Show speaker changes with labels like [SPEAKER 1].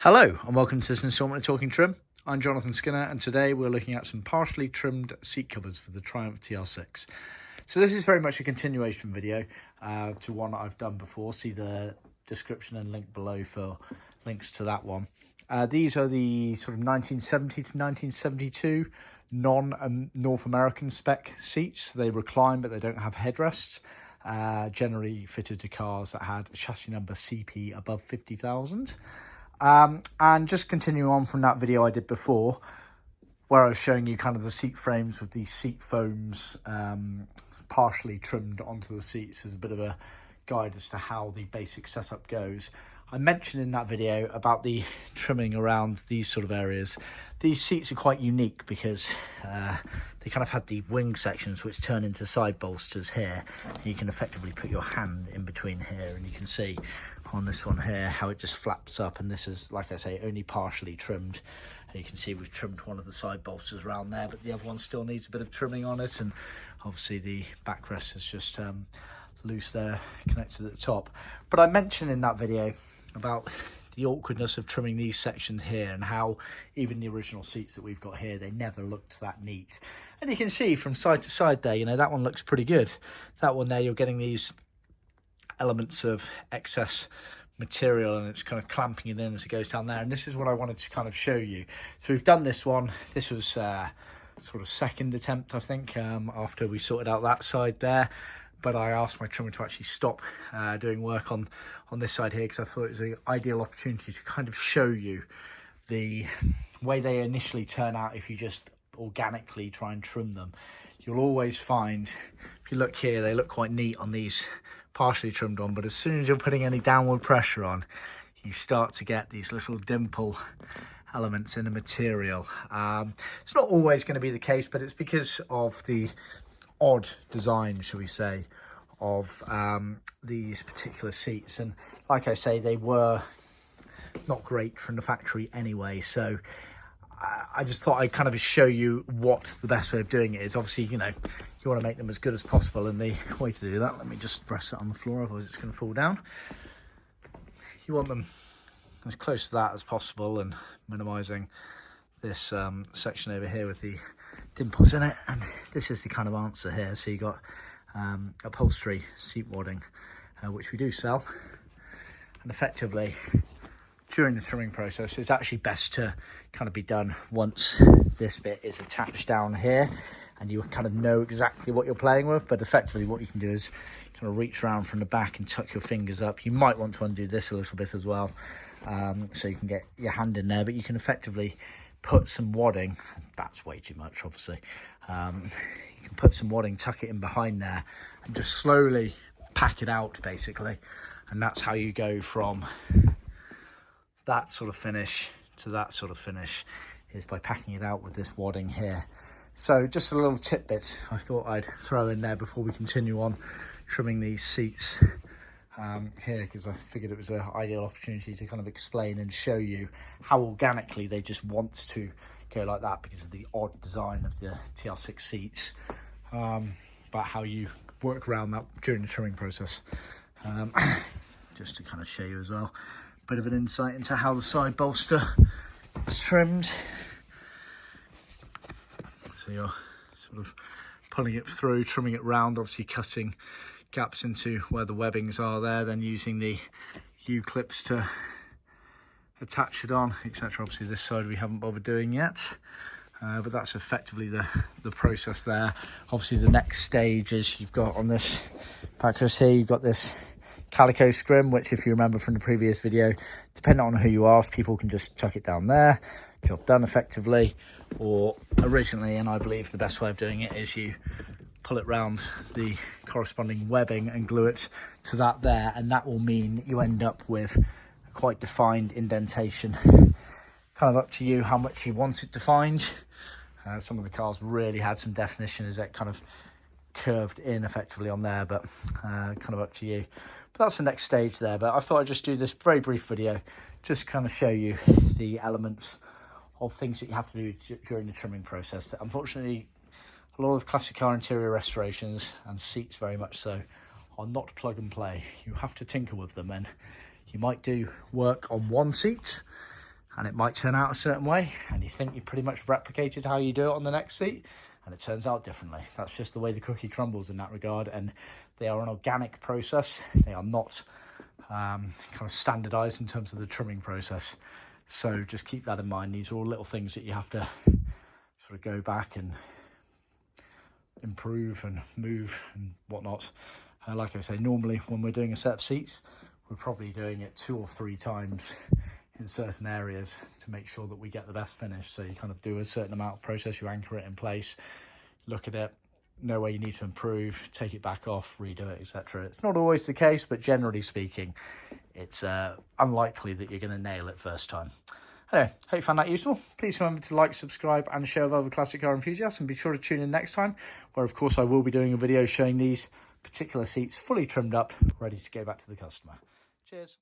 [SPEAKER 1] Hello and welcome to this installment of Talkin Trim. I'm Jonathon Skinner and today we're looking at some partially trimmed seat covers for the Triumph TR6. So this is very much a continuation video to one I've done before. See the description and link below for links to that one. These are the sort of 1970 to 1972 non-North American spec seats. They recline but they don't have headrests. Generally fitted to cars that had a chassis number CP above 50,000. And just continuing on from that video I did before, where I was showing you kind of the seat frames with the seat foams partially trimmed onto the seats as a bit of a guide as to how the basic setup goes. I mentioned in that video about the trimming around these sort of areas. These seats are quite unique because they kind of have the wing sections which turn into side bolsters here. You can effectively put your hand in between here and you can see on this one here how it just flaps up, and this is, like I say, only partially trimmed. You can see we've trimmed one of the side bolsters around there, but the other one still needs a bit of trimming on it, and obviously the backrest is just loose there connected at the top. But I mentioned in that video about the awkwardness of trimming these sections here and how even the original seats that we've got here, they never looked that neat. And you can see from side to side there, you know, that one looks pretty good. That one there, you're getting these elements of excess material and it's kind of clamping it in as it goes down there. And this is what I wanted to kind of show you. So we've done this one. This was sort of second attempt, I think, after we sorted out that side there. But I asked my trimmer to actually stop doing work on this side here because I thought it was an ideal opportunity to kind of show you the way they initially turn out if you just organically try and trim them. You'll always find, if you look here, they look quite neat on these partially trimmed on, but as soon as you're putting any downward pressure on, you start to get these little dimple elements in the material. It's not always going to be the case, but it's because of the odd design, shall we say, of these particular seats. And like I say, they were not great from the factory anyway, so I just thought I'd kind of show you what the best way of doing it is. Obviously, you know, you want to make them as good as possible, and the way to do that, let me just rest it on the floor, otherwise it's going to fall down. You want them as close to that as possible and minimising this section over here with the dimples in it. And this is the kind of answer here. So you got upholstery seat wadding, which we do sell, and effectively during the trimming process it's actually best to kind of be done once this bit is attached down here and you kind of know exactly what you're playing with. But effectively what you can do is kind of reach around from the back and tuck your fingers up. You might want to undo this a little bit as well, so you can get your hand in there, but you can effectively put some wadding. That's way too much, obviously. You can put some wadding, tuck it in behind there, and just slowly pack it out, basically. And that's how you go from that sort of finish to that sort of finish, is by packing it out with this wadding here. So just a little tidbit I thought I'd throw in there before we continue on trimming these seats here, because I figured it was an ideal opportunity to kind of explain and show you how organically they just want to go like that because of the odd design of the TR6 seats, but how you work around that during the trimming process. Just to kind of show you as well, a bit of an insight into how the side bolster is trimmed. So you're sort of pulling it through, trimming it round, obviously cutting gaps into where the webbings are there, then using the U-clips to attach it on, etc. Obviously this side we haven't bothered doing yet, but that's effectively the process there. Obviously the next stage is you've got on this backrest here, you've got this calico scrim, which if you remember from the previous video, depending on who you ask, people can just chuck it down there, job done effectively. Or originally, and I believe the best way of doing it, is you pull it round the corresponding webbing and glue it to that there, and that will mean you end up with a quite defined indentation. Kind of up to you how much you want it defined. Some of the cars really had some definition as that kind of curved in effectively on there, but kind of up to you. But that's the next stage there. But I thought I'd just do this very brief video just kind of show you the elements of things that you have to do during the trimming process. Unfortunately, a lot of classic car interior restorations, and seats very much so, are not plug and play. You have to tinker with them, and you might do work on one seat and it might turn out a certain way, and you think you pretty much replicated how you do it on the next seat, and it turns out differently. That's just the way the cookie crumbles in that regard, and they are an organic process. They are not kind of standardized in terms of the trimming process. So just keep that in mind. These are all little things that you have to sort of go back and improve and move and whatnot. Like I say, normally when we're doing a set of seats, we're probably doing it 2 or 3 times in certain areas to make sure that we get the best finish. So you kind of do a certain amount of process, you anchor it in place, look at it, know where you need to improve, take it back off, redo it, etc. It's not always the case, but generally speaking, it's unlikely that you're going to nail it first time. Anyway, hope you found that useful. Please remember to like, subscribe and share with other classic car enthusiasts, and be sure to tune in next time, where of course I will be doing a video showing these particular seats fully trimmed up, ready to go back to the customer. Cheers.